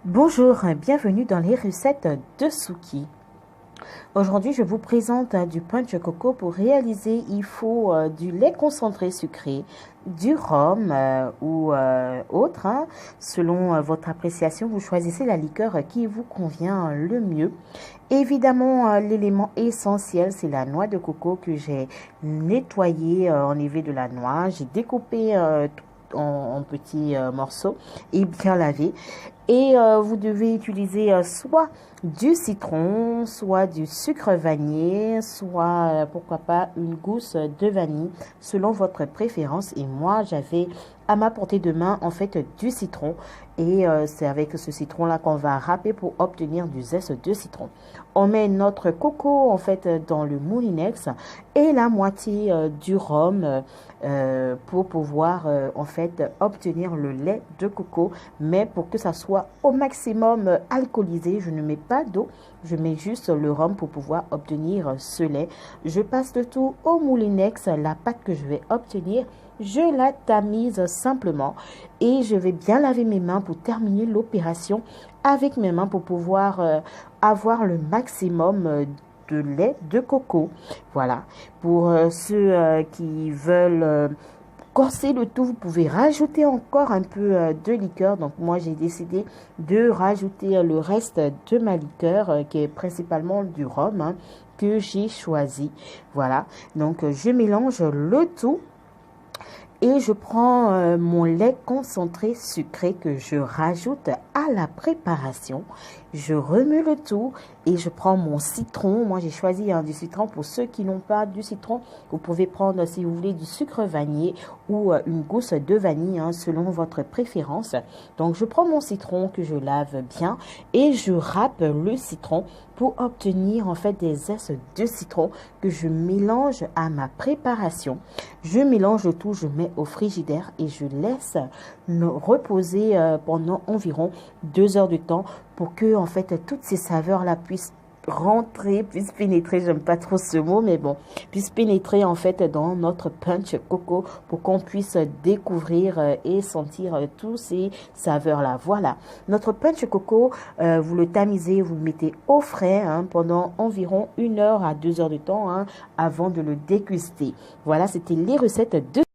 Bonjour, bienvenue dans les recettes de Suki. Aujourd'hui, je vous présente du punch coco. Pour réaliser, il faut du lait concentré sucré, du rhum ou autre. Selon votre appréciation, vous choisissez la liqueur qui vous convient le mieux. Évidemment, l'élément essentiel, c'est la noix de coco que j'ai nettoyée, enlevée de la noix. J'ai découpé en petits morceaux et bien lavé. Et vous devez utiliser soit du citron, soit du sucre vanillé, soit pourquoi pas une gousse de vanille selon votre préférence. Et moi, j'avais à ma portée de main en fait du citron. Et c'est avec ce citron là qu'on va râper pour obtenir du zeste de citron. On met notre coco en fait dans le moulinex et la moitié du rhum pour pouvoir en fait obtenir le lait de coco. Mais pour que ça soit au maximum alcoolisé, je ne mets pas d'eau, je mets juste le rhum pour pouvoir obtenir ce lait. Je passe le tout au moulinex. La pâte que je vais obtenir, je la tamise simplement et je vais bien laver mes mains pour terminer l'opération avec mes mains pour pouvoir avoir le maximum de lait de coco. Voilà. Pour ceux qui veulent corser le tout, vous pouvez rajouter encore un peu de liqueur. Donc moi, j'ai décidé de rajouter le reste de ma liqueur qui est principalement du rhum que j'ai choisi. Voilà. Donc je mélange le tout. Et je prends mon lait concentré sucré que je rajoute à la préparation. Je remue le tout et je prends mon citron. Moi, j'ai choisi du citron. Pour ceux qui n'ont pas du citron, vous pouvez prendre, si vous voulez, du sucre vanillé ou une gousse de vanille selon votre préférence. Donc, je prends mon citron que je lave bien et je râpe le citron pour obtenir en fait des zestes de citron que je mélange à ma préparation. Je mélange le tout, je mets au frigidaire et je laisse reposer pendant environ 2 heures de temps pour que en fait toutes ces saveurs là puissent rentrer, puissent pénétrer, j'aime pas trop ce mot, mais bon, puissent pénétrer en fait dans notre punch coco pour qu'on puisse découvrir et sentir tous ces saveurs là. Voilà, notre punch coco, vous le tamisez, vous le mettez au frais pendant environ 1 heure à 2 heures de temps avant de le déguster. Voilà, c'était les recettes de